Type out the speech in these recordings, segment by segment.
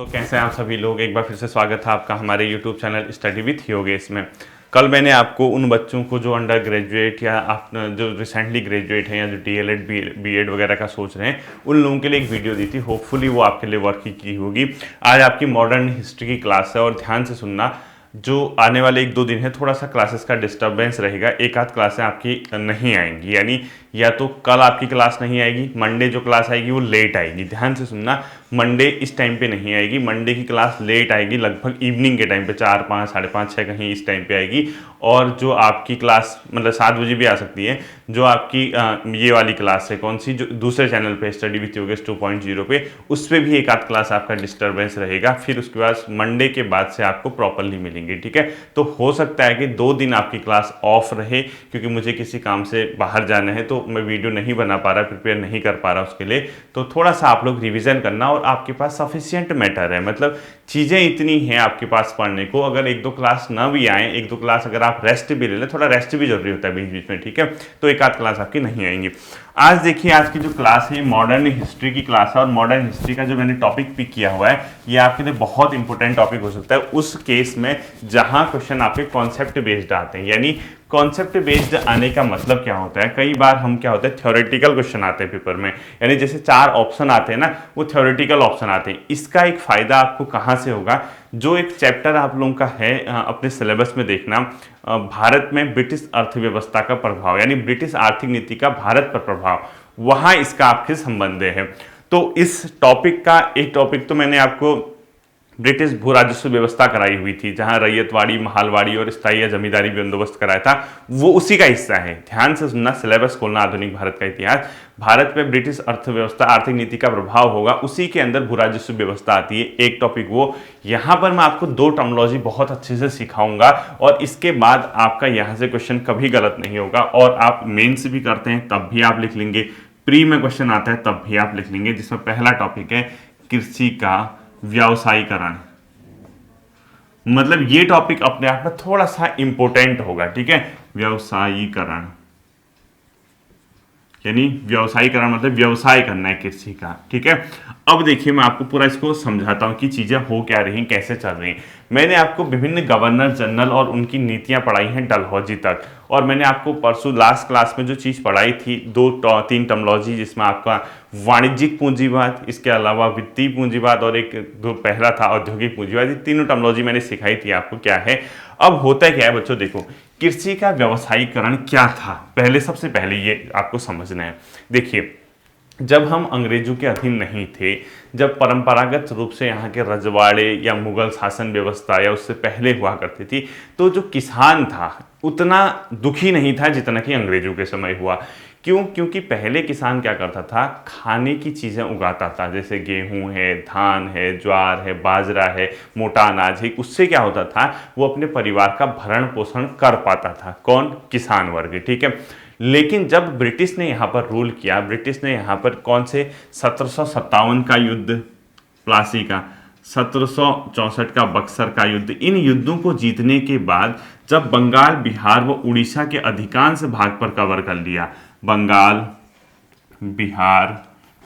तो कैसे हैं आप सभी लोग। एक बार फिर से स्वागत है आपका हमारे YouTube channel study with Yogesh में। कल मैंने आपको उन बच्चों को जो अंडर ग्रेजुएट या आप जो रिसेंटली ग्रेजुएट हैं या जो DLED बीएड वगैरह का सोच रहे हैं उन लोगों के लिए एक वीडियो दी थी। होपफुली वो आपके लिए वर्क की होगी। आज आपकी मॉडर्न हिस्ट्री की क्लास है और ध्यान से सुनना, जो आने वाले 1-2 दिन है थोड़ा सा क्लासेस का डिस्टर्बेंस रहेगा। एक आध क्लासें आपकी नहीं आएंगी, यानी या तो कल आपकी क्लास नहीं आएगी, मंडे जो क्लास आएगी वो लेट आएगी। ध्यान से सुनना, मंडे इस टाइम पे नहीं आएगी, मंडे की क्लास लेट आएगी, लगभग इवनिंग के टाइम पे 4, 5, 5:30, 6 कहीं इस टाइम पे आएगी। और जो आपकी क्लास मतलब 7 बजे भी आ सकती है, जो आपकी ये वाली क्लास है कौन सी, जो दूसरे चैनल पे स्टडी विथ योगेश 2.0 पे, उस पर भी एक आध क्लास आपका डिस्टर्बेंस रहेगा। फिर उसके बाद मंडे के बाद से आपको प्रॉपरली मिलेंगे, ठीक है। तो हो सकता है कि 2 दिन आपकी क्लास ऑफ रहे, क्योंकि मुझे किसी काम से बाहर जाना है तो मैं वीडियो नहीं बना पा रहा, प्रिपेयर नहीं कर पा रहा उसके लिए। तो थोड़ा सा आप लोग रिवीजन करना, और आपके पास सफिशिएंट मैटर है, मतलब चीज़ें इतनी हैं आपके पास पढ़ने को। अगर 1-2 क्लास ना भी आए, 1-2 क्लास अगर आप रेस्ट भी ले लें, थोड़ा रेस्ट भी जरूरी होता है बीच बीच में, ठीक है। तो एक आध क्लास आपकी नहीं आएंगी। आज देखिए, आज की जो क्लास है मॉडर्न हिस्ट्री की क्लास है, और मॉडर्न हिस्ट्री का जो मैंने टॉपिक पिक किया हुआ है ये आपके लिए बहुत इंपॉर्टेंट टॉपिक हो सकता है उस केस में जहां क्वेश्चन आपके कॉन्सेप्ट बेस्ड आते हैं। यानी कॉन्सेप्ट बेस्ड आने का मतलब क्या होता है, कई बार हम क्या होता है थ्योरेटिकल क्वेश्चन आते हैं पेपर में, यानी जैसे 4 ऑप्शन आते हैं ना, वो थ्योरेटिकल ऑप्शन आते हैं। इसका एक फायदा आपको कहां से होगा, जो एक चैप्टर आप लोगों का है अपने सिलेबस में देखना, भारत में ब्रिटिश अर्थव्यवस्था का प्रभाव, यानी ब्रिटिश आर्थिक नीति का भारत पर प्रभाव, वहां इसका आपके संबंध है। तो इस टॉपिक का एक टॉपिक तो मैंने आपको ब्रिटिश भू राजस्व व्यवस्था कराई हुई थी, जहां रैयतवाड़ी, महालवाड़ी और स्थायी जमींदारी बंदोबस्त कराया था, वो उसी का हिस्सा है। ध्यान से सुनना, सिलेबस खोलना, आधुनिक भारत का इतिहास, भारत में ब्रिटिश अर्थव्यवस्था आर्थिक नीति का प्रभाव होगा, उसी के अंदर भू राजस्व व्यवस्था आती है, एक टॉपिक वो। यहां पर मैं आपको 2 टर्मिनोलॉजी बहुत अच्छे से सिखाऊंगा, और इसके बाद आपका यहां से क्वेश्चन कभी गलत नहीं होगा। और आप मेंस भी करते हैं तब भी आप लिख लेंगे, प्री में क्वेश्चन आता है तब भी आप लिख लेंगे, जिसमें पहला टॉपिक है कृषि का व्यावसायीकरण। मतलब ये टॉपिक अपने आप में थोड़ा सा इंपॉर्टेंट होगा, ठीक है। व्यावसायीकरण यानी व्यवसायीकरण मतलब व्यवसाय करना है कृषि का, ठीक है। अब देखिए, मैं आपको पूरा इसको समझाता हूं कि चीजें हो क्या रही, कैसे चल रही हैं। मैंने आपको विभिन्न गवर्नर जनरल और उनकी नीतियां पढ़ाई हैं डलहौजी तक, और मैंने आपको परसों लास्ट क्लास में जो चीज़ पढ़ाई थी 2-3 टर्मिनोलॉजी, जिसमें आपका वाणिज्यिक पूंजीवाद, इसके अलावा वित्तीय पूंजीवाद, और एक जो पहला था औद्योगिक पूंजीवाद, ये तीनों टर्मिनोलॉजी मैंने सिखाई थी आपको क्या है। अब होता क्या है बच्चों, देखो कृषि का व्यवसायीकरण क्या था, पहले सबसे पहले ये आपको समझना है। देखिए, जब हम अंग्रेजों के अधीन नहीं थे, जब परंपरागत रूप से यहाँ के रजवाड़े या मुगल शासन व्यवस्था या उससे पहले हुआ करती थी, तो जो किसान था उतना दुखी नहीं था जितना कि अंग्रेजों के समय हुआ। क्यों? क्योंकि पहले किसान क्या करता था, खाने की चीज़ें उगाता था, जैसे गेहूं है, धान है, ज्वार है, बाजरा है, मोटा अनाज है। उससे क्या होता था, वो अपने परिवार का भरण पोषण कर पाता था। कौन? किसान वर्ग, ठीक है। लेकिन जब ब्रिटिश ने यहाँ पर रूल किया, ब्रिटिश ने यहाँ पर कौन से 1757 का युद्ध प्लासी का, 1764 का बक्सर का युद्ध, इन युद्धों को जीतने के बाद जब बंगाल, बिहार व उड़ीसा के अधिकांश भाग पर कवर कर लिया, बंगाल, बिहार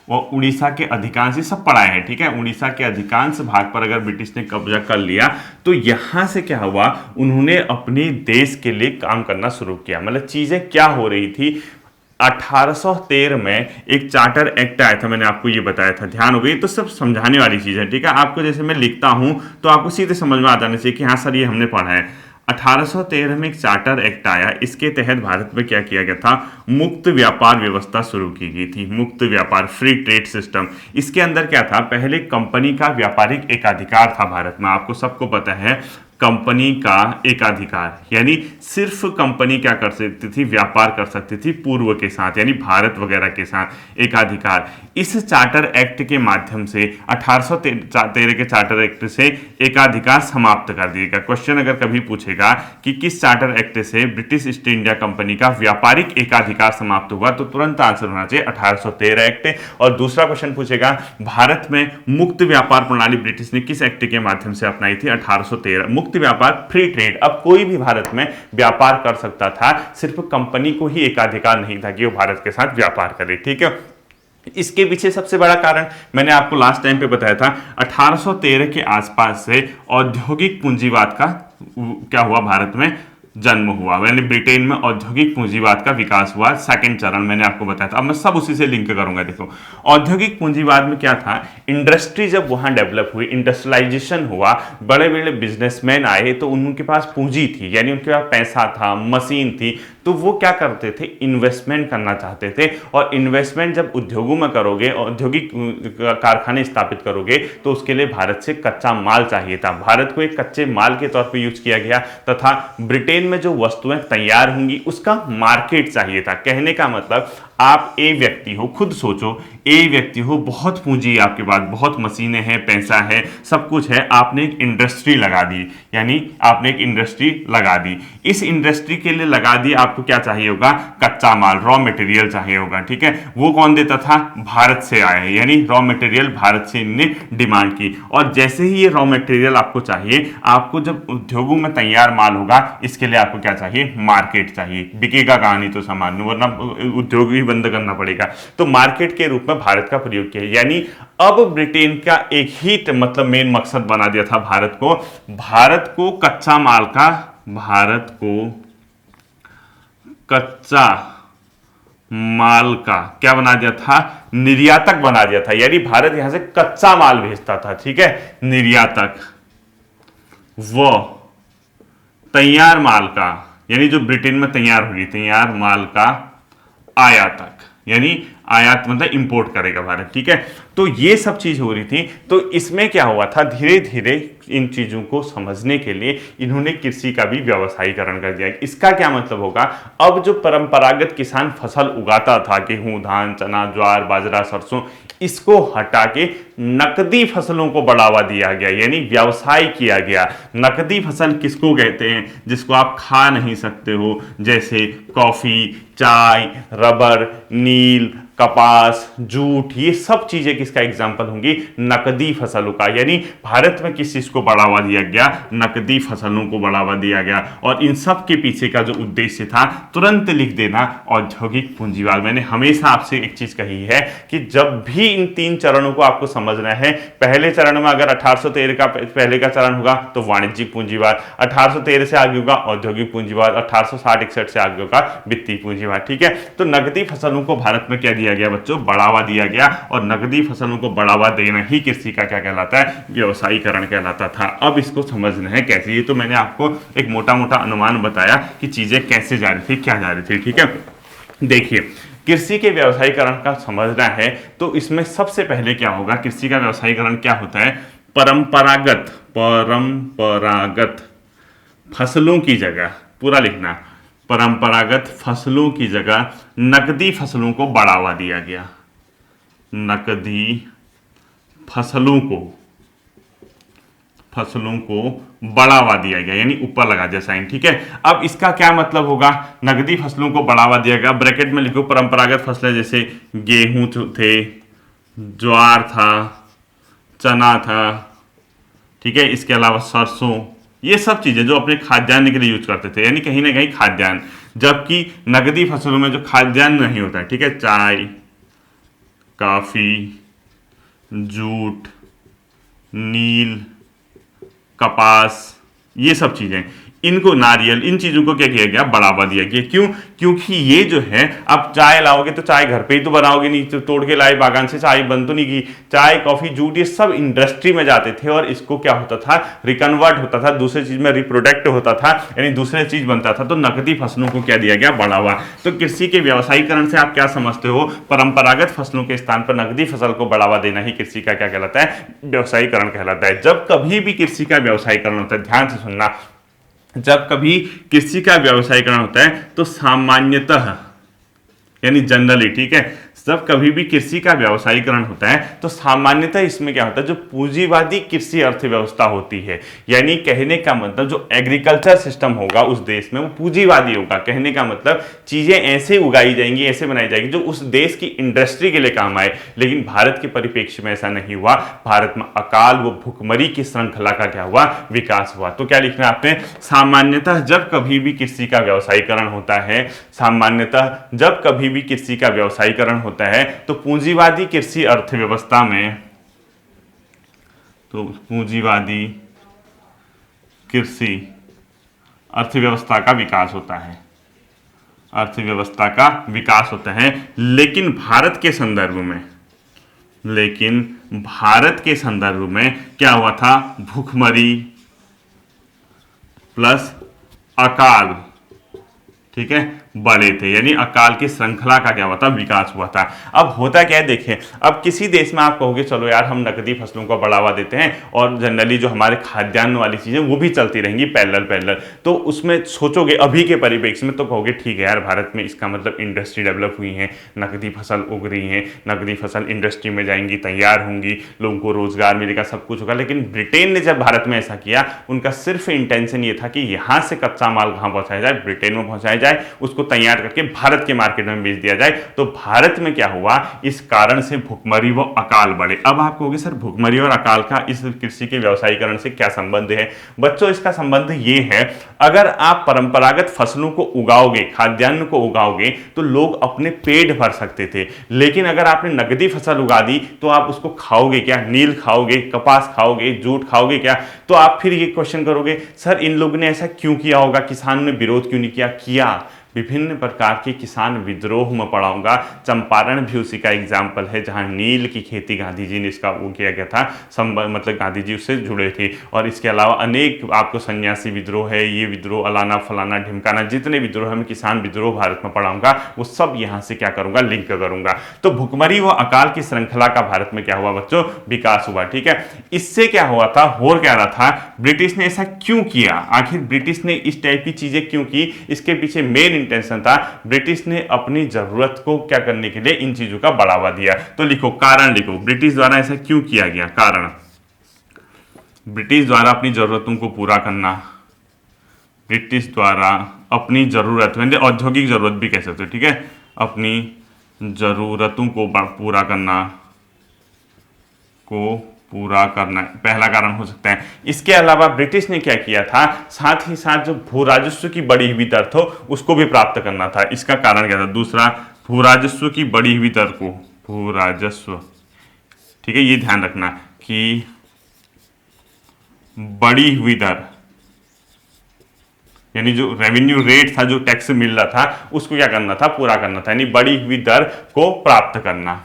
और उड़ीसा के अधिकांश, ये सब पढ़ा है, ठीक है। उड़ीसा के अधिकांश भाग पर अगर ब्रिटिश ने कब्जा कर लिया, तो यहां से क्या हुआ, उन्होंने अपने देश के लिए काम करना शुरू किया। मतलब चीजें क्या हो रही थी, 1813 में एक चार्टर एक्ट आया था, मैंने आपको ये बताया था, ध्यान हो गई। तो सब समझाने वाली चीज है, ठीक है। आपको जैसे मैं लिखता हूं तो आपको सीधे समझ में आ जाना चाहिए कि हाँ सर ये हमने पढ़ा है। 1813 में एक चार्टर एक्ट आया, इसके तहत भारत में क्या किया गया था, मुक्त व्यापार व्यवस्था शुरू की गई थी। मुक्त व्यापार, फ्री ट्रेड सिस्टम। इसके अंदर क्या था, पहले कंपनी का व्यापारिक एकाधिकार था भारत में, आपको सबको पता है, कंपनी का एकाधिकार, यानी सिर्फ कंपनी क्या कर सकती थी, व्यापार कर सकती थी पूर्व के साथ, यानी भारत वगैरह के साथ एकाधिकार। इस चार्टर एक्ट के माध्यम से 1813 के चार्टर एक्ट से एकाधिकार समाप्त कर दिया गया। क्वेश्चन अगर कभी पूछेगा कि किस चार्टर एक्ट से ब्रिटिश ईस्ट इंडिया कंपनी का व्यापारिक एकाधिकार समाप्त हुआ, तो तुरंत आंसर होना चाहिए 1813 एक्ट। और दूसरा क्वेश्चन पूछेगा, भारत में मुक्त व्यापार प्रणाली ब्रिटिश ने किस एक्ट के माध्यम से अपनाई थी, 1813। मुक्त व्यापार, फ्री ट्रेड। अब कोई भी भारत में व्यापार कर सकता था, सिर्फ कंपनी को ही एकाधिकार नहीं था कि वो भारत के साथ व्यापार करे, ठीक है। इसके पीछे सबसे बड़ा कारण मैंने आपको लास्ट टाइम पे बताया था, 1813 के आसपास से औद्योगिक पूंजीवाद का क्या हुआ, भारत में जन्म हुआ, यानी ब्रिटेन में औद्योगिक पूंजीवाद का विकास हुआ। सेकंड चरण मैंने आपको बताया था, अब मैं सब उसी से लिंक करूंगा। देखो, औद्योगिक पूंजीवाद में क्या था, इंडस्ट्री जब वहां डेवलप हुई, इंडस्ट्रियलाइजेशन हुआ, बड़े बड़े बिजनेसमैन आए, तो उनके पास पूंजी थी, यानी उनके पास पैसा था, मशीन थी, तो वो क्या करते थे, इन्वेस्टमेंट करना चाहते थे। और इन्वेस्टमेंट जब उद्योगों में करोगे, औद्योगिक कारखाने स्थापित करोगे, तो उसके लिए भारत से कच्चा माल चाहिए था। भारत को एक कच्चे माल के तौर पर यूज किया गया, तथा ब्रिटेन में जो वस्तुएं तैयार होंगी उसका मार्केट चाहिए था। कहने का मतलब, आप ए व्यक्ति हो, खुद सोचो, ए व्यक्ति हो, बहुत पूंजी है आपके पास, बहुत मशीनें हैं, पैसा है, सब कुछ है, आपने एक इंडस्ट्री लगा दी, यानी आपने एक इंडस्ट्री लगा दी। इस इंडस्ट्री के लिए लगा दी, आपको क्या चाहिए होगा, कच्चा माल, रॉ मटेरियल चाहिए होगा, ठीक है। वो कौन देता था, भारत से आया है, यानी रॉ मटेरियल भारत से इनने डिमांड की। और जैसे ही ये रॉ मटेरियल आपको चाहिए, आपको जब उद्योगों में तैयार माल होगा, इसके लिए आपको क्या चाहिए, मार्केट चाहिए। बिकेगा कहां, नहीं तो सामान, वरना उद्योग ही बंद करना पड़ेगा। तो मार्केट के रूप में भारत का प्रयोग किया, यानी अब ब्रिटेन का एक ही मतलब मेन मकसद बना दिया था भारत को कच्चा माल का, भारत को कच्चा माल का क्या बना दिया था, निर्यातक बना दिया था। यानी भारत यहां से कच्चा माल भेजता था, ठीक है, निर्यातक। वो तैयार माल का, यानी जो ब्रिटेन में तैयार होगी, तैयार माल का आयातक, यानी आयात मतलब इंपोर्ट करेगा भारत, ठीक है। तो ये सब चीज हो रही थी। तो इसमें क्या हुआ था, धीरे धीरे इन चीजों को समझने के लिए इन्होंने कृषि का भी व्यवसायीकरण कर दिया। इसका क्या मतलब होगा, अब जो परंपरागत किसान फसल उगाता था, गेहूं, धान, चना, ज्वार, बाजरा, सरसों, इसको हटा के नकदी फसलों को बढ़ावा दिया गया, यानी व्यवसाय किया गया। नकदी फसल किसको कहते हैं, जिसको आप खा नहीं सकते हो, जैसे कॉफी, चाय, रबर, नील, कपास, जूट, ये सब चीजें किसका एग्जाम्पल होंगी, नकदी फसलों का। यानी भारत में किस चीज को बढ़ावा दिया गया, नकदी फसलों को बढ़ावा दिया गया। और इन सब के पीछे का जो उद्देश्य था, तुरंत लिख देना, औद्योगिक पूंजीवाद। मैंने हमेशा आपसे एक चीज कही है कि जब भी इन 3 चरणों को आपको समझना है, पहले चरण में अगर 1813 का पहले का चरण होगा तो वाणिज्यिक पूंजीवाद, 1813 से आगे होगा औद्योगिक पूंजीवाद, 1860-61 से आगे होगा वित्तीय पूंजीवाद, ठीक है। तो नकदी फसलों को भारत में क्या दिया गया बच्चों, बढ़ावा दिया गया। और नकदी फसलों को बढ़ावा देना ही कृषि का क्या कहलाता है, व्यवसायीकरण कहलाता था। अब इसको समझना है कैसे, ये तो मैंने आपको एक मोटा मोटा अनुमान बताया कि चीजें कैसे जा रही थी, क्या जा रही थी, ठीक है। देखिए, कृषि के व्यवसायीकरण का समझना है तो इसमें सबसे पहले क्या होगा, कृषि का व्यवसायीकरण क्या होता है, परंपरागत फसलों की जगह, पूरा लिखना, परंपरागत फसलों की जगह नकदी फसलों को बढ़ावा दिया गया। नकदी फसलों को बढ़ावा दिया गया, यानी ऊपर लगा दिया साइन, ठीक है। अब इसका क्या मतलब होगा, नकदी फसलों को बढ़ावा दिया गया, ब्रैकेट में लिखो परंपरागत फसलें, जैसे गेहूं थे, ज्वार था, चना था, ठीक है, इसके अलावा सरसों, ये सब चीजें जो अपने खाद्यान्न के लिए यूज करते थे, यानी कहीं ना कहीं खाद्यान्न। जबकि नकदी फसलों में जो खाद्यान्न नहीं होता है, ठीक है, चाय, कॉफी, जूट, नील, कपास, ये सब चीजें, इनको, नारियल, इन चीजों को क्या किया गया, बढ़ावा दिया गया। क्यों, क्योंकि ये जो है, अब चाय लाओगे तो चाय घर पे ही तो बनाओगे, नहीं तो तोड़ के लाए बागान से, चाय बन तो नहीं की। चाय, कॉफी, जूट, ये सब इंडस्ट्री में जाते थे और इसको क्या होता था, रिकन्वर्ट होता था, दूसरे चीज में रिप्रोडक्ट होता था, यानी दूसरे चीज बनता था। तो नकदी फसलों को क्या दिया गया, बढ़ावा। तो कृषि के व्यवसायीकरण से आप क्या समझते हो, परंपरागत फसलों के स्थान पर नकदी फसल को बढ़ावा देना ही कृषि का क्या कहलाता है, व्यवसायीकरण कहलाता है। जब कभी भी कृषि का व्यवसायीकरण होता है, ध्यान से सुनना, जब कभी कृषि का व्यवसायीकरण होता है तो सामान्यतः, यानी जनरली, ठीक है, जब कभी भी कृषि का व्यवसायीकरण होता है तो सामान्यतः इसमें क्या होता है, जो पूंजीवादी कृषि अर्थव्यवस्था होती है, यानी कहने का मतलब जो एग्रीकल्चर सिस्टम होगा उस देश में वो पूंजीवादी होगा। कहने का मतलब चीजें ऐसे उगाई जाएंगी, ऐसे बनाई जाएगी जो उस देश की इंडस्ट्री के लिए काम आए। लेकिन भारत के परिप्रेक्ष्य में ऐसा नहीं हुआ। भारत में अकाल व भुखमरी की श्रृंखला का क्या हुआ, विकास हुआ। तो क्या लिखना है आपने, सामान्यतः जब कभी भी कृषि का व्यवसायीकरण होता है, सामान्यतः जब कभी भी कृषि का व्यवसायीकरण होता है, तो पूंजीवादी कृषि अर्थव्यवस्था में, तो पूंजीवादी कृषि अर्थव्यवस्था का विकास होता है, अर्थव्यवस्था का विकास होता है। लेकिन भारत के संदर्भ में क्या हुआ था, भूखमरी प्लस अकाल, ठीक है, बड़े थे, यानी अकाल की श्रृंखला का क्या हुआ था, विकास हुआ था। अब होता क्या है, देखिए, अब किसी देश में आप कहोगे चलो यार हम नकदी फसलों को बढ़ावा देते हैं और जनरली जो हमारे खाद्यान्न वाली चीजें वो भी चलती रहेंगी पैरेलल, तो उसमें सोचोगे अभी के परिप्रेक्ष्य में तो कहोगे ठीक है यार, भारत में इसका मतलब इंडस्ट्री डेवलप हुई है, नकदी फसल उग रही है, नकदी फसल इंडस्ट्री में जाएंगी, तैयार होंगी, लोगों को रोजगार मिलेगा, सब कुछ होगा। लेकिन ब्रिटेन ने जब भारत में ऐसा किया, उनका सिर्फ इंटेंशन ये था कि यहाँ से कच्चा माल कहाँ पहुंचाया जाए, ब्रिटेन में पहुंचाया जाए, उसको तैयार करके भारत के मार्केट में बेच दिया जाए। तो भारत में क्या हुआ, इस कारण से भुखमरी व अकाल बढ़े। अब आप कहोगे सर भुखमरी और अकाल का इस कृषि के व्यवसायीकरण से क्या संबंध है? बच्चों, इसका संबंध ये है, अगर आप परंपरागत फसलों को उगाओगे, खाद्यान्न को उगाओगे, तो लोग अपने पेट भर सकते थे। लेकिन अगर आपने नकदी फसल उगा दी तो आप उसको खाओगे क्या? नील खाओगे, कपास खाओगे, जूट खाओगे क्या? तो आप फिर ये क्वेश्चन करोगे सर इन लोगों ने ऐसा क्यों किया होगा, किसानों ने विरोध क्यों नहीं किया? विभिन्न प्रकार के किसान विद्रोह में पढ़ाऊंगा। चंपारण भी उसी का एग्जाम्पल है, जहां नील की खेती गांधी जी ने इसका वो किया गया था, मतलब गांधी जी उससे जुड़े थे। और इसके अलावा अनेक आपको सन्यासी विद्रोह है, ये विद्रोह, अलाना फलाना ढिमकाना, जितने विद्रोह है मैं किसान विद्रोह भारत में पढ़ाऊंगा, वो सब यहाँ से क्या करूंगा, लिंक करूंगा। तो भुखमरी व अकाल की श्रृंखला का भारत में क्या हुआ बच्चों, विकास हुआ। ठीक है, इससे क्या हुआ था, हो क्या रहा था, ब्रिटिश ने ऐसा क्यों किया, आखिर ब्रिटिश ने इस टाइप की चीजें क्यों की, इसके पीछे मेन इंटेंशन था, ब्रिटिश ने अपनी जरूरत को क्या करने के लिए इन चीजों का बढ़ावा दिया। तो लिखो, कारण लिखो, ब्रिटिश द्वारा ऐसा क्यों किया गया। कारण, ब्रिटिश द्वारा अपनी जरूरतों को पूरा करना, ब्रिटिश द्वारा अपनी जरूरत, मतलब औद्योगिक जरूरत भी कह सकते हो, ठीक है, अपनी जरूरतों को पूरा करना पहला कारण हो सकता है। इसके अलावा ब्रिटिश ने क्या किया था, साथ ही साथ जो भू राजस्व की बढ़ी हुई दर थी उसको भी प्राप्त करना था। इसका कारण क्या था, दूसरा, भू राजस्व की बढ़ी हुई दर को, भू राजस्व, ठीक है, ये ध्यान रखना कि बढ़ी हुई दर, यानी जो रेवेन्यू रेट था, जो टैक्स मिल रहा था, उसको क्या करना था, पूरा करना था, यानी बढ़ी हुई दर को प्राप्त करना।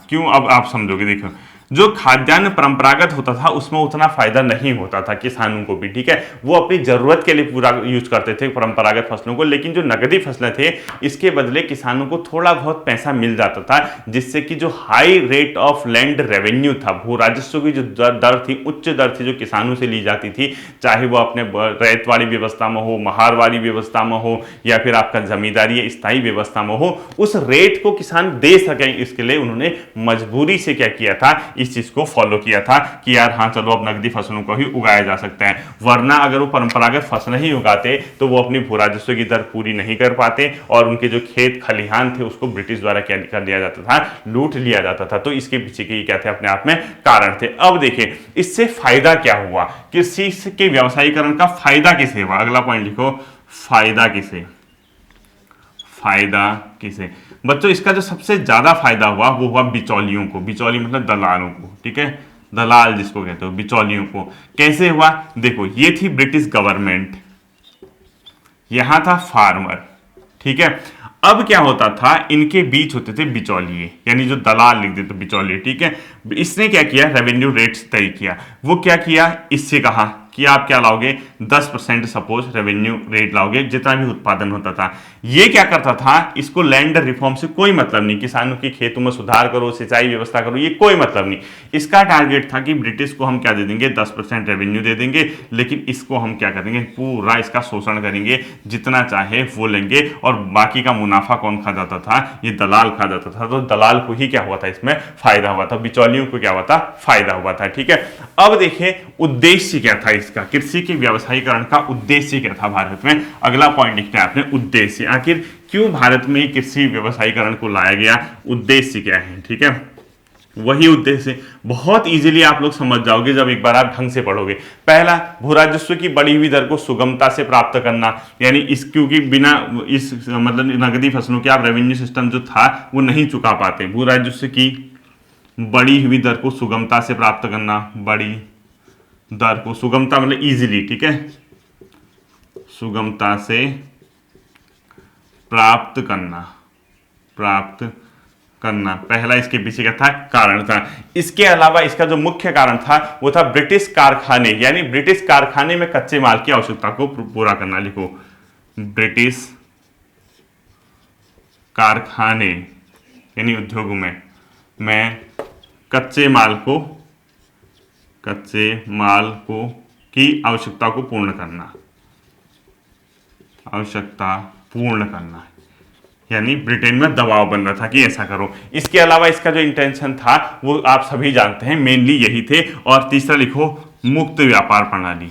क्यों, अब आप समझोगे, देखो, जो खाद्यान्न परंपरागत होता था उसमें उतना फायदा नहीं होता था किसानों को भी, ठीक है, वो अपनी जरूरत के लिए पूरा यूज करते थे परंपरागत फसलों को। लेकिन जो नकदी फसलें थे, इसके बदले किसानों को थोड़ा बहुत पैसा मिल जाता था, जिससे कि जो high rate of land revenue था, भू राजस्व की जो दर थी, उच्च दर थी जो किसानों से ली जाती थी, चाहे वो अपने रैयत वाली व्यवस्था में हो, महार वाली व्यवस्था में हो, या फिर आपका जमींदारी स्थायी व्यवस्था में हो, उस रेट को किसान दे सके, इसके लिए उन्होंने मजबूरी से क्या किया था, इस चीज को फॉलो किया था कि यार हाँ चलो अब नकदी फसलों को ही उगाया जा सकता है। वरना अगर वो परंपरागत फसलें ही उगाते तो वो अपनी भू राजस्व की दर पूरी नहीं कर पाते, और उनके जो खेत खलिहान थे उसको ब्रिटिश द्वारा क्या कर लिया जाता था, लूट लिया जाता था। तो इसके पीछे के क्या थे, अपने आप में कारण थे। अब देखिए इससे फायदा क्या हुआ, कृषि के व्यवसायीकरण का फायदा किसे हुआ, अगला पॉइंट लिखो, फायदा किसे। बच्चों, इसका जो सबसे ज्यादा फायदा हुआ वो हुआ बिचौलियों को, बिचौली मतलब दलालों को, ठीक है, दलाल जिसको कहते हो, बिचौलियों को। कैसे हुआ, देखो, ये थी ब्रिटिश गवर्नमेंट, यहां था फार्मर, ठीक है। अब क्या होता था, इनके बीच होते थे बिचौलिए, यानी जो दलाल लिख देते बिचौलिए, ठीक है। इसने क्या किया, रेवेन्यू रेट्स तय किया। वो क्या किया, इससे कहा कि आप क्या लाओगे, 10% सपोज रेवेन्यू रेट लाओगे, जितना भी उत्पादन होता था। ये क्या करता था, इसको लैंड रिफॉर्म से कोई मतलब नहीं, किसानों के खेतों में सुधार करो, सिंचाई व्यवस्था करो, ये कोई मतलब नहीं। इसका टारगेट था कि ब्रिटिश को हम क्या दे देंगे, 10% रेवेन्यू दे देंगे, लेकिन इसको हम क्या करेंगे, पूरा इसका शोषण करेंगे, जितना चाहे वो लेंगे, और बाकी का मुनाफा कौन खा जाता था, ये दलाल खा जाता था। तो दलाल को ही क्या हुआ था, इसमें फायदा हुआ था, बिचौलियों को क्या हुआ था, फायदा हुआ था, ठीक है। अब देखिए उद्देश्य क्या था इसका, कृषि के व्यवसायीकरण का उद्देश्य क्या था भारत में। अगला पॉइंट लिखना है आपने, उद्देश्य, आखिर क्यों भारत में कृषि व्यवसायीकरण को लाया गया, उद्देश्य क्या है, ठीक है। वही उद्देश्य है। बहुत इजीली आप लोग समझ जाओगे जब एक बार आप ढंग से पढ़ोगे। पहला, भू राजस्व की बढ़ी हुई दर को सुगमता से प्राप्त करना, यानी इस क्योंकि बिना इस मतलब नकदी फसलों के आप रेवेन्यू सिस्टम जो था वो नहीं चुका पाते। भू राजस्व की बढ़ी हुई दर को सुगमता से प्राप्त करना, बड़ी दर को, सुगमता मतलब इजीली, ठीक है, सुगमता से प्राप्त करना, प्राप्त करना पहला इसके पीछे का था कारण था। इसके अलावा इसका जो मुख्य कारण था वो था ब्रिटिश कारखाने, यानी ब्रिटिश कारखाने में कच्चे माल की आवश्यकता को पूरा करना। लिखो, ब्रिटिश कारखाने यानी उद्योगों में कच्चे माल को की आवश्यकता को पूर्ण करना, आवश्यकता पूर्ण करना, यानी ब्रिटेन में दबाव बन रहा था कि ऐसा करो। इसके अलावा इसका जो इंटेंशन था वो आप सभी जानते हैं, मेनली यही थे। और तीसरा लिखो, मुक्त व्यापार प्रणाली,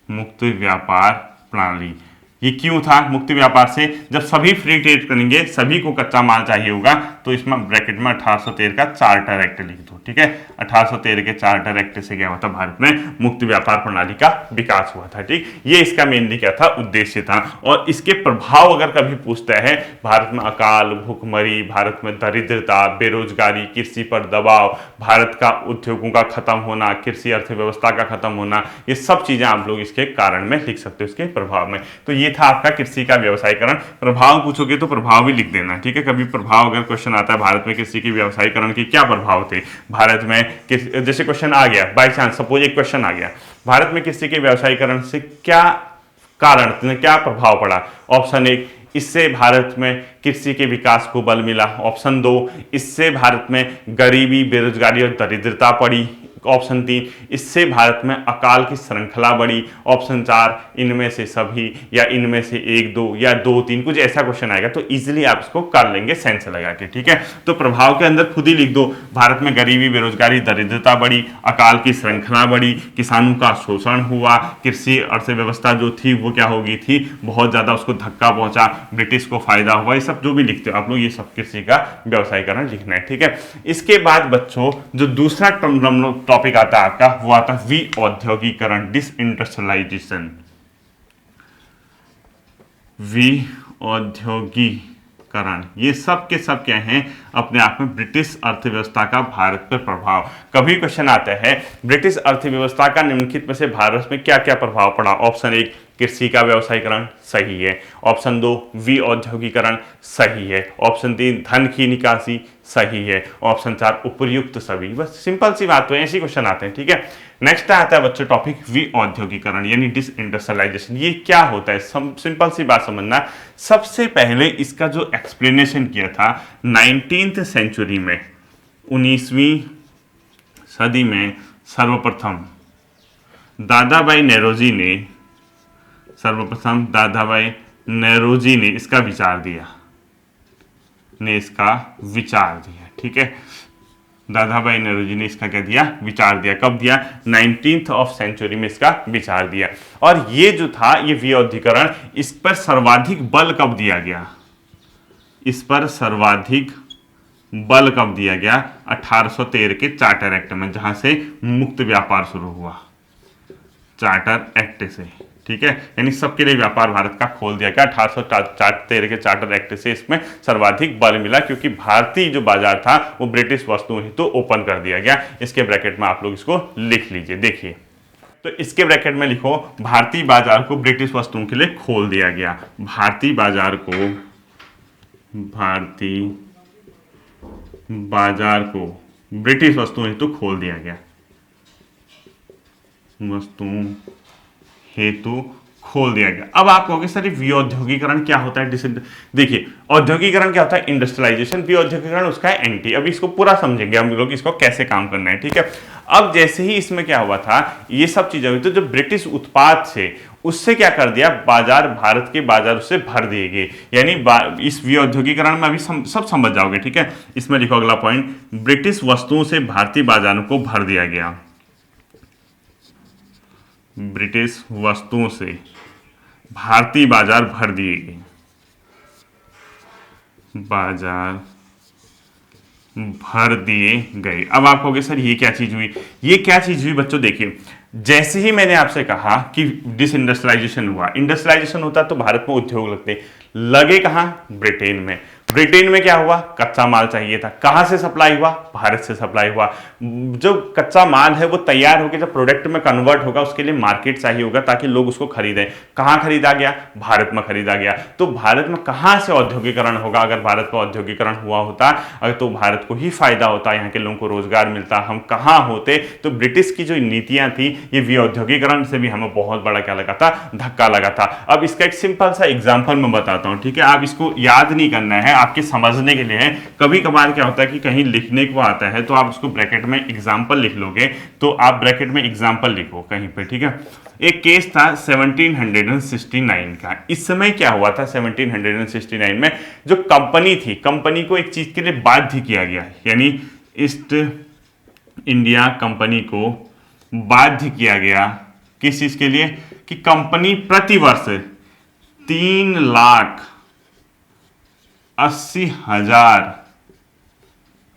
मुक्त व्यापार प्रणाली। ये क्यों था मुक्त व्यापार से? जब सभी फ्री ट्रेड करेंगे, सभी को कच्चा माल चाहिए होगा, तो इसमें ब्रैकेट में 1813 का चार्टर एक्ट लिख दो, ठीक है। 1813 के चार्टर एक्ट से क्या हुआ था, भारत में मुक्त व्यापार प्रणाली का विकास हुआ था, ठीक। ये इसका मेनली क्या था, उद्देश्य था। और इसके प्रभाव अगर कभी पूछता है, भारत में अकाल, भूखमरी, भारत में दरिद्रता, बेरोजगारी, कृषि पर दबाव, भारत का उद्योगों का खत्म होना, कृषि अर्थव्यवस्था का खत्म होना, ये सब चीजें आप लोग इसके कारण में लिख सकते हो, इसके प्रभाव में। तो ये था आपका कृषि का व्यवसायीकरण। प्रभाव पूछोगे तो प्रभाव भी लिख देना, ठीक है। कभी प्रभाव अगर क्वेश्चन आता है, भारत में कृषि के व्यवसायीकरण के क्या प्रभाव थे, भारत में जैसे क्वेश्चन आ गया, बाई चांस सपोज एक क्वेश्चन आ गया, भारत में कृषि के व्यवसायीकरण से क्या कारण, क्या प्रभाव पड़ा। ऑप्शन 1, इससे भारत में कृषि के विकास को बल मिला। ऑप्शन 2, इससे भारत में गरीबी, बेरोजगारी और दरिद्रता बढ़ी। ऑप्शन 3, इससे भारत में अकाल की श्रृंखला बढ़ी। ऑप्शन 4, इनमें से सभी या इनमें से 1 2 या 2 3, कुछ ऐसा क्वेश्चन आएगा तो इजीली आप इसको कर लेंगे सेंस लगा के, ठीक है। तो प्रभाव के अंदर खुद ही लिख दो, भारत में गरीबी, बेरोजगारी, दरिद्रता बढ़ी, अकाल की श्रृंखला बढ़ी, किसानों का शोषण हुआ, कृषि अर्थव्यवस्था जो थी वो क्या हो गई थी, बहुत ज्यादा उसको धक्का पहुंचा, ब्रिटिश को फायदा हुआ। ये सब जो भी लिखते हो आप लोग, ये सब कृषि का व्यवसायीकरण लिखना है, ठीक है। इसके बाद बच्चों जो दूसरा टॉपिक आता है आपका, वो आता है विऔद्योगीकरण, डिसइंडस्ट्रियलाइजेशन। विऔद्योगीकरण, ये सब के सब क्या हैं, अपने आप में ब्रिटिश अर्थव्यवस्था का भारत पर प्रभाव। कभी क्वेश्चन आता है ब्रिटिश अर्थव्यवस्था का निम्नलिखित में से भारत में क्या क्या प्रभाव पड़ा। ऑप्शन 1, कृषि का व्यवसायीकरण, सही है। ऑप्शन 2, विऔद्योगीकरण, सही है। ऑप्शन 3, धन की निकासी, सही है। ऑप्शन 4, उपर्युक्त सभी। बस सिंपल सी बात है, ऐसे क्वेश्चन आते हैं, ठीक है। नेक्स्ट आता है बच्चों टॉपिक विऔद्योगीकरण यानी डिसइंडस्ट्रियलाइजेशन। ये क्या होता है, सिंपल सी बात समझना। सबसे पहले इसका जो एक्सप्लेनेशन किया था 19th सेंचुरी में, 19वीं सदी में सर्वप्रथम दादाभाई नेरोजी ने इसका विचार दिया, ठीक है। दादाभाई नेरोजी ने इसका क्या दिया, विचार दिया। कब दिया, 19th सेंचुरी में इसका विचार दिया। और ये जो था, ये विऔद्योगीकरण, इस पर सर्वाधिक बल कब दिया गया, इस पर सर्वाधिक बल कब दिया गया, 1813 के चार्टर एक्ट में, जहां से मुक्त व्यापार शुरू हुआ, चार्टर एक्ट से, ठीक है। यानी सबके लिए व्यापार भारत का खोल दिया गया 1813 के चार्टर एक्ट से। इसमें सर्वाधिक बल मिला क्योंकि भारतीय जो बाजार था वो ब्रिटिश वस्तुओं हेतु ओपन कर दिया गया। इसके ब्रैकेट में आप लोग इसको लिख लीजिए, देखिए। तो इसके ब्रैकेट में लिखो, भारतीय बाजार को ब्रिटिश वस्तुओं के लिए खोल दिया गया। भारतीय बाजार को ब्रिटिश वस्तुओं हेतु खोल दिया गया, वस्तुओं हेतु खोल दिया गया। अब आप कहोगे सर विऔद्योगीकरण क्या होता है? देखिए, औद्योगिकरण क्या होता है, इंडस्ट्रियलाइजेशन। विऔद्योगीकरण उसका है एंटी। अभी इसको पूरा समझेंगे हम लोग, इसको कैसे काम करना है, ठीक है। अब जैसे ही इसमें क्या हुआ था, ये सब चीजें हुई, तो जो ब्रिटिश उत्पाद थे उससे क्या कर दिया, बाजार, भारत के बाजार उससे भर दिए गए। यानी इस विऔद्योगीकरण में अभी सब समझ जाओगे, ठीक है। इसमें लिखो अगला पॉइंट, ब्रिटिश वस्तुओं से भारतीय बाजारों को भर दिया गया। ब्रिटिश वस्तुओं से भारतीय बाजार भर दिए गए, बाजार भर दिए गए। अब आप कहोगे सर ये क्या चीज हुई, ये क्या चीज हुई बच्चों, देखिए जैसे ही मैंने आपसे कहा कि डिस इंडस्ट्रियलाइजेशन हुआ, इंडस्ट्रियलाइजेशन होता तो भारत में उद्योग लगते, लगे कहां, ब्रिटेन में। ब्रिटेन में क्या हुआ, कच्चा माल चाहिए था, कहां से सप्लाई हुआ, भारत से सप्लाई हुआ। जो कच्चा माल है वो तैयार होकर जब प्रोडक्ट में कन्वर्ट होगा उसके लिए मार्केट चाहिए होगा ताकि लोग उसको खरीदें। कहां खरीदा गया, भारत में खरीदा गया। तो भारत में कहां से औद्योगिकरण होगा, अगर भारत का औद्योगिकरण हुआ होता अगर तो भारत को ही फायदा होता, यहाँ के लोगों को रोजगार मिलता। हम कहां होते, तो ब्रिटिश की जो नीतियां थी ये विऔद्योगिकरण से भी हमें बहुत बड़ा क्या लगा था, धक्का लगा था। अब इसका एक सिंपल सा एग्जांपल मैं बताता हूं, ठीक है, आप इसको याद नहीं करना है, आपके समझने के लिए है। कभी कभार क्या होता है कि कहीं लिखने को आता है तो आप उसको ब्रैकेट में एग्जाम्पल लिख लोगे, तो आप ब्रैकेट में एग्जाम्पल लिखो कहीं पे, ठीक है। एक केस था 1769 का। इस समय क्या हुआ था 1769 में, जो कंपनी थी, कंपनी को एक चीज के लिए बाध्य किया गया, यानी ईस्ट इंडिया कंपनी को बाध्य किया गया किस चीज के लिए, कि कंपनी प्रतिवर्ष 3,80,000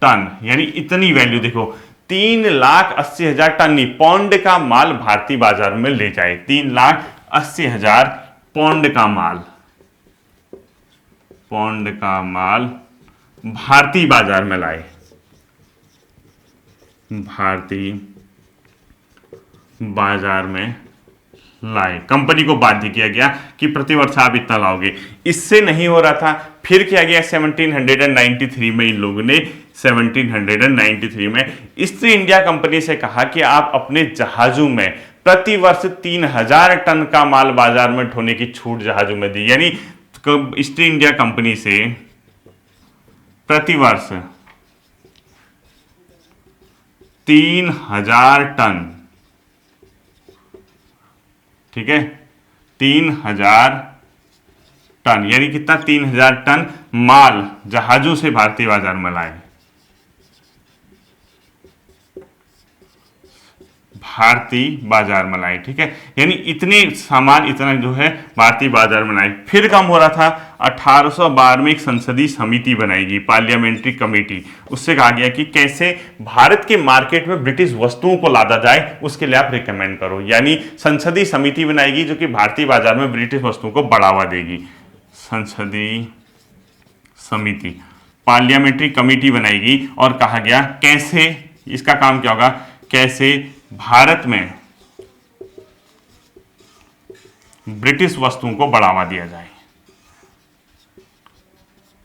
टन, यानी इतनी वैल्यू देखो, 3,80,000 टन नहीं, पौंड का माल भारतीय बाजार में ले जाए। 3,80,000 पौंड का माल, पौंड का माल भारतीय बाजार में लाए, भारतीय बाजार में लाए। कंपनी को बाध्य किया गया कि प्रतिवर्ष आप इतना लाओगे। इससे नहीं हो रहा था, फिर किया गया 1793 में, इन लोगों ने 1793 में ईस्ट इंडिया कंपनी से कहा कि आप अपने जहाजों में प्रतिवर्ष 3,000 टन का माल बाजार में ढोने की छूट जहाजों में दी। यानी ईस्ट इंडिया कंपनी से प्रतिवर्ष 3,000 टन, ठीक है, 3,000 टन, यानी कितना, 3,000 टन माल जहाजों से भारतीय बाजार में लाए, भारतीय बाजार में लाए, ठीक है। यानी इतने सामान, इतना जो है भारतीय बाजार में लाए। फिर कम हो रहा था, 1812 में एक संसदीय समिति बनाएगी, पार्लियामेंट्री कमेटी। उससे कहा गया कि कैसे भारत के मार्केट में ब्रिटिश वस्तुओं को लादा जाए, उसके लिए आप रिकमेंड करो। यानी संसदीय समिति बनाएगी जो कि भारतीय बाजार में ब्रिटिश वस्तुओं को बढ़ावा देगी। संसदीय समिति, पार्लियामेंट्री कमेटी बनाएगी, और कहा गया कैसे इसका काम क्या होगा, कैसे भारत में ब्रिटिश वस्तुओं को बढ़ावा दिया जाए,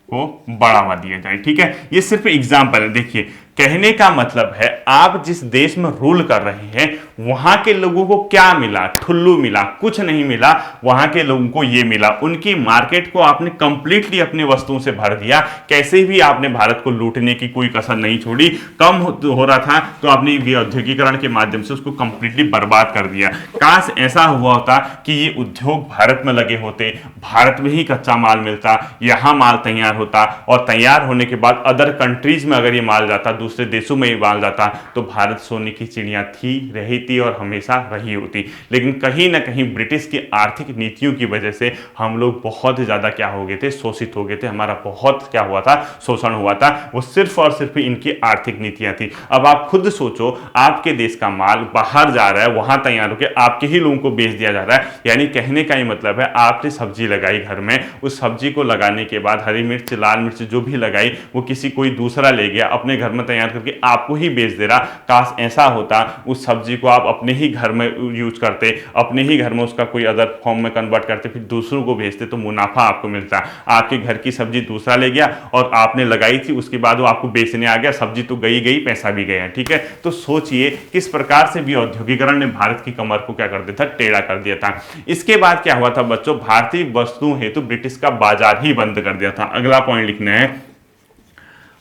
को बढ़ावा दिया जाए, ठीक है। ये सिर्फ एग्जाम्पल है। देखिए, कहने का मतलब है आप जिस देश में रूल कर रहे हैं वहां के लोगों को क्या मिला, ठुल्लू मिला, कुछ नहीं मिला। वहां के लोगों को ये मिला, उनकी मार्केट को आपने कंप्लीटली अपने वस्तुओं से भर दिया। कैसे भी आपने भारत को लूटने की कोई कसर नहीं छोड़ी। कम हो रहा था तो आपने औद्योगिकरण के माध्यम से उसको कंप्लीटली बर्बाद कर दिया। काश ऐसा हुआ होता कि ये उद्योग भारत में लगे होते, भारत में ही कच्चा माल मिलता, यहां माल तैयार होता, और तैयार होने के बाद अदर कंट्रीज में अगर ये माल जाता, दूसरे देशों में ये माल जाता, तो भारत सोने की चिड़िया थी, रही थी और हमेशा रही होती। लेकिन कहीं ना कहीं ब्रिटिश की आर्थिक नीतियों की वजह से हम लोग बहुत ज़्यादा क्या हो गए थे, शोषित हो गए थे। हमारा बहुत क्या हुआ था, शोषण हुआ था। वो सिर्फ और सिर्फ इनकी आर्थिक नीतियां थी। अब आप खुद सोचो, आपके देश का माल बाहर जा रहा है, वहां तैयार होकर आपके ही लोगों को बेच दिया जा रहा है। यानी कहने का ही मतलब है, आपने सब्जी लगाई घर में, उस सब्जी को लगाने के बाद हरी मिर्च, लाल मिर्च जो भी लगाई, वो किसी कोई दूसरा ले गया, अपने घर में तैयार करके आपको ही बेच दे रहा। काश ऐसा होता, उस सब्जी को आप अपने ही घर में यूज करते, अपने ही घर में उसका कोई अदर फॉर्म में कन्वर्ट करते, फिर दूसरों को बेचते, तो मुनाफा आपको मिलता। आपके घर की सब्जी दूसरा ले गया और आपने लगाई थी, उसके बाद वो आपको बेचने आ गया, सब्जी तो गई गई, पैसा भी गया, ठीक है। तो सोचिए किस प्रकार से भी औद्योगिकरण ने भारत की कमर को क्या कर दिया था, टेढ़ा कर दिया था। इसके बाद क्या हुआ था बच्चों, भारतीय वस्तुओं हेतु ब्रिटिश का बाजार ही बंद कर दिया था। अगला पॉइंट लिखना है,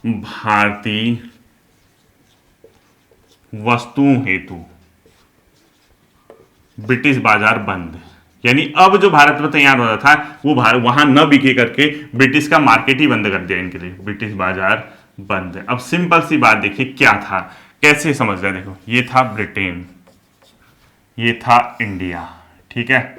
भारतीय वस्तुओं हेतु ब्रिटिश बाजार बंद। यानी अब जो भारत में तैयार हो रहा था वो वहां न बिके करके ब्रिटिश का मार्केट ही बंद कर दिया इनके लिए, ब्रिटिश बाजार बंद। अब सिंपल सी बात देखिए क्या था, कैसे समझ रहे, देखो ये था ब्रिटेन, ये था इंडिया, ठीक है।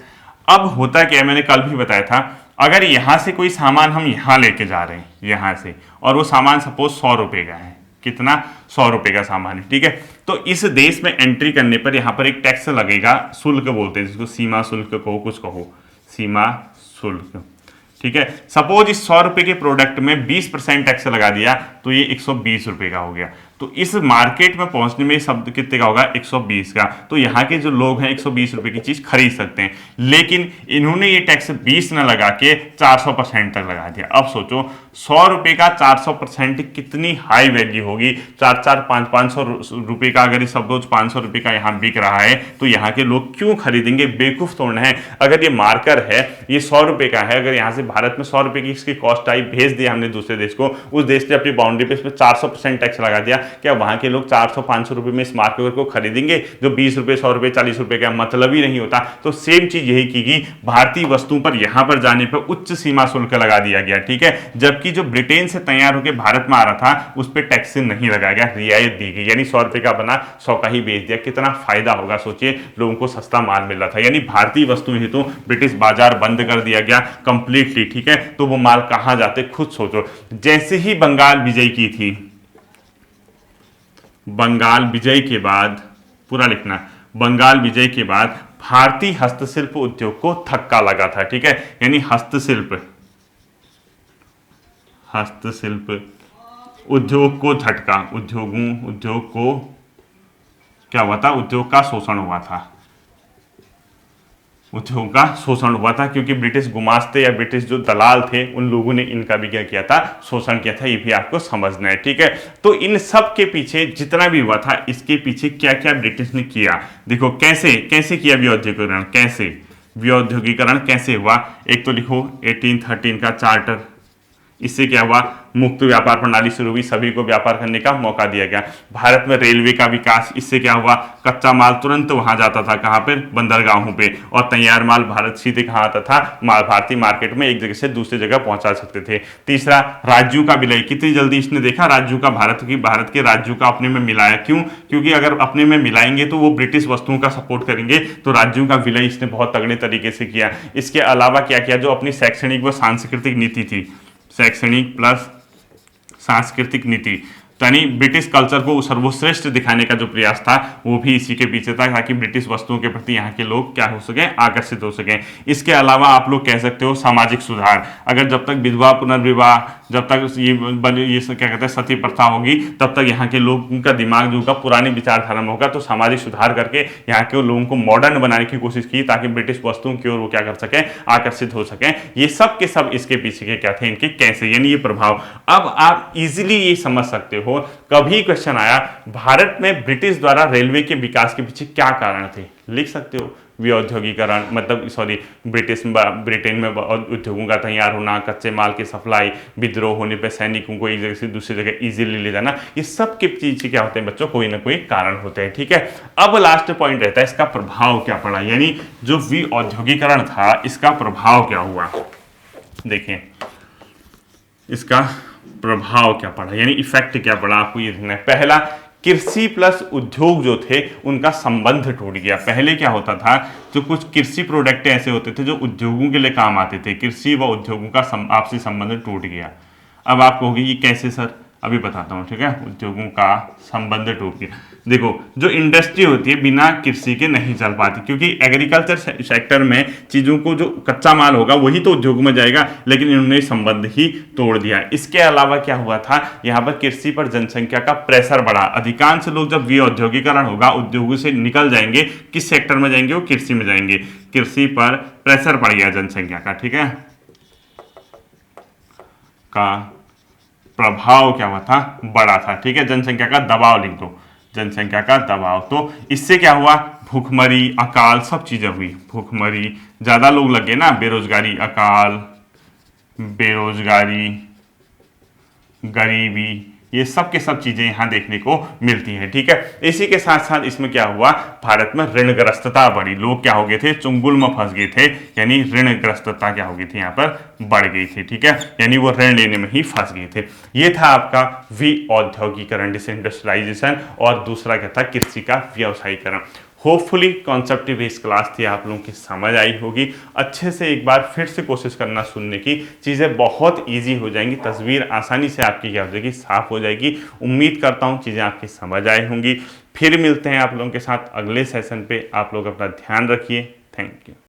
अब होता क्या, मैंने कल भी बताया था, अगर यहां से कोई सामान हम यहां लेके जा रहे हैं यहां से, और वो सामान सपोज 100 रुपए का है, कितना? 100 रुपए का सामान है, ठीक है। तो इस देश में एंट्री करने पर यहाँ पर एक टैक्स लगेगा, शुल्क बोलते हैं जिसको, सीमा शुल्क कहो, कुछ कहो, सीमा शुल्क, ठीक है। सपोज इस 100 रुपए के प्रोडक्ट में 20% टैक्स लगा दिया तो ये 120 रुपए का हो गया। तो इस मार्केट में पहुंचने में शब्द कितने का होगा? 120 का। तो यहाँ के जो लोग हैं 120 रुपए की चीज खरीद सकते हैं, लेकिन इन्होंने ये टैक्स 20 न लगा के 400% तक लगा दिया। अब सोचो 100 रुपए का 400% कितनी हाई वैल्यू होगी। 400-500 रुपए का अगर सब रोज 500 रुपए का यहाँ बिक रहा है तो यहाँ के लोग क्यों खरीदेंगे? बेवकूफ तोड़ना है। अगर ये मार्कर है, ये 100 रुपए का है, अगर यहाँ से भारत में 100 रुपए की इसकी कॉस्ट आई, भेज दिया हमने दूसरे देश को, उस देश ने अपनी बाउंड्री पे इस पर 400% टैक्स लगा दिया, क्या वहां के लोग 400-500 रुपए में इस मार्कर को खरीदेंगे? जो 20 रुपए, 100 रुपए, 40 रुपए का मतलब ही नहीं होता। तो सेम चीज यही की, भारतीय वस्तुओं पर यहां पर जाने पर उच्च सीमा शुल्क लगा दिया गया, ठीक है। जबकि जो ब्रिटेन से तैयार होकर भारत में आ रहा था उस पर टैक्स नहीं लगाया गया, रियायत दी गई, यानी 100 रुपए का बना 100 का ही बेच दिया। कितना फायदा होगा सोचिए, लोगों को सस्ता माल मिल रहा था। यानी भारतीय वस्तुएं ही तो ब्रिटिश बाजार बंद कर दिया गया कंप्लीटली, ठीक है। तो वो माल कहां जाते, खुद सोचो। जैसे ही बंगाल विजय की थी, बंगाल विजय के बाद, पूरा लिखना, बंगाल विजय के बाद भारतीय हस्तशिल्प उद्योग को धक्का लगा था, ठीक है। यानी हस्तशिल्प उद्योग को झटका, उद्योग को क्या हुआ था? उद्योग का शोषण हुआ था, उद्योग का शोषण हुआ था, क्योंकि ब्रिटिश गुमास्ते या ब्रिटिश जो दलाल थे उन लोगों ने इनका भी क्या किया था? शोषण किया था। ये भी आपको समझना है, ठीक है। तो इन सब के पीछे जितना भी हुआ था, इसके पीछे क्या क्या ब्रिटिश ने किया, देखो कैसे कैसे किया विऔद्योगीकरण, कैसे विऔद्योगीकरण कैसे हुआ। एक तो लिखो 1813 का चार्टर, इससे क्या हुआ? मुक्त व्यापार प्रणाली शुरू हुई, सभी को व्यापार करने का मौका दिया गया। भारत में रेलवे का विकास, इससे क्या हुआ? कच्चा माल तुरंत वहां जाता था, कहां पर? बंदरगाहों पे, और तैयार माल भारत सीधे कहां आता था? भारतीय मार्केट में एक जगह से दूसरी जगह पहुंचा सकते थे। तीसरा, राज्यों का विलय, कितनी जल्दी इसने देखा राज्यों का, भारत के राज्यों का अपने में मिलाया। क्यों? क्योंकि अगर अपने में मिलाएंगे तो वो ब्रिटिश वस्तुओं का सपोर्ट करेंगे, तो राज्यों का विलय इसने बहुत तगड़े तरीके से किया। इसके अलावा क्या किया? जो अपनी शैक्षणिक व सांस्कृतिक नीति थी, शैक्षणिक प्लस सांस्कृतिक नीति, यानी ब्रिटिश कल्चर को सर्वश्रेष्ठ दिखाने का जो प्रयास था वो भी इसी के पीछे था, ताकि ब्रिटिश वस्तुओं के प्रति यहाँ के लोग क्या हो सके? आकर्षित हो सके। इसके अलावा आप लोग कह सकते हो सामाजिक सुधार। अगर जब तक विधवा पुनर्विवाह, जब तक ये क्या कहते हैं, सती प्रथा होगी, तब तक यहाँ के लोगों का दिमाग जो होगा पुरानी विचारधारा में होगा। तो सामाजिक सुधार करके यहाँ के लोगों को मॉडर्न बनाने की कोशिश की, ताकि ब्रिटिश वस्तुओं की ओर वो क्या कर सके? आकर्षित हो सके। ये सब के सब इसके पीछे के क्या थे? इनके कैसे, यानी ये प्रभाव। अब आप इजिली ये समझ सकते हो, कभी क्वेश्चन आया भारत में ब्रिटिश द्वारा रेलवे के विकास के पीछे क्या कारण थे, लिख सकते हो। विऔद्योगीकरण मतलब ब्रिटेन में उद्योगों का तैयार होना, कच्चे माल की सप्लाई, विद्रोह होने पर सैनिकों को एक जगह से दूसरी जगह इजीली ले जाना, ये सब के पीछे क्या होते हैं बच्चों? कोई ना कोई कारण होते हैं, ठीक है। अब लास्ट पॉइंट रहता है इसका प्रभाव क्या पड़ा, यानी जो विऔद्योगीकरण था इसका प्रभाव क्या हुआ। देखिए इसका प्रभाव क्या पड़ा, यानी इफेक्ट क्या पड़ा, आपको ये देखना है। पहला, कृषि प्लस उद्योग जो थे उनका संबंध टूट गया। पहले क्या होता था, जो कुछ कृषि प्रोडक्ट ऐसे होते थे जो उद्योगों के लिए काम आते थे, कृषि व उद्योगों का आपसी संबंध टूट गया। अब आप कहोगे ये कैसे सर, अभी बताता हूँ, ठीक है। उद्योगों का संबंध टूट गया। देखो जो इंडस्ट्री होती है बिना कृषि के नहीं चल पाती, क्योंकि एग्रीकल्चर सेक्टर में चीज़ों को जो कच्चा माल होगा वही तो उद्योग में जाएगा, लेकिन इन्होंने संबंध ही तोड़ दिया। इसके अलावा क्या हुआ था, यहाँ पर कृषि पर जनसंख्या का प्रेशर बढ़ा। अधिकांश लोग जब विऔद्योगीकरण होगा उद्योगों से निकल जाएंगे, किस सेक्टर में जाएंगे? वो कृषि में जाएंगे। कृषि पर प्रेशर पड़ गया जनसंख्या का, ठीक है, का प्रभाव क्या हुआ था? बड़ा था, ठीक है। जनसंख्या का दबाव लिख दो, जनसंख्या का दबाव। तो इससे क्या हुआ? भूखमरी, अकाल, सब चीजें हुई। भूखमरी, ज्यादा लोग लगे ना, बेरोजगारी, अकाल, बेरोजगारी, गरीबी, ये सब के सब चीजें यहाँ देखने को मिलती हैं, ठीक है। इसी के साथ साथ इसमें क्या हुआ, भारत में ऋणग्रस्तता बढ़ी। लोग क्या हो गए थे? चुंगुल में फंस गए थे, यानी ऋणग्रस्तता क्या हो गई थी? यहाँ पर बढ़ गई थी, ठीक है, यानी वो ऋण लेने में ही फंस गए थे। ये था आपका विऔद्योगीकरण, डिसइंडस्ट्रियलाइजेशन, और दूसरा क्या था? कृषि का व्यवसायीकरण। होपफुली कॉन्सेप्ट बेस्ड क्लास थी, आप लोगों की समझ आई होगी। अच्छे से एक बार फिर से कोशिश करना सुनने की, चीज़ें बहुत इजी हो जाएंगी, तस्वीर आसानी से आपकी क्या हो जाएगी, साफ हो जाएगी। उम्मीद करता हूँ चीज़ें आपकी समझ आई होंगी। फिर मिलते हैं आप लोगों के साथ अगले सेशन पे। आप लोग अपना ध्यान रखिए। Thank you.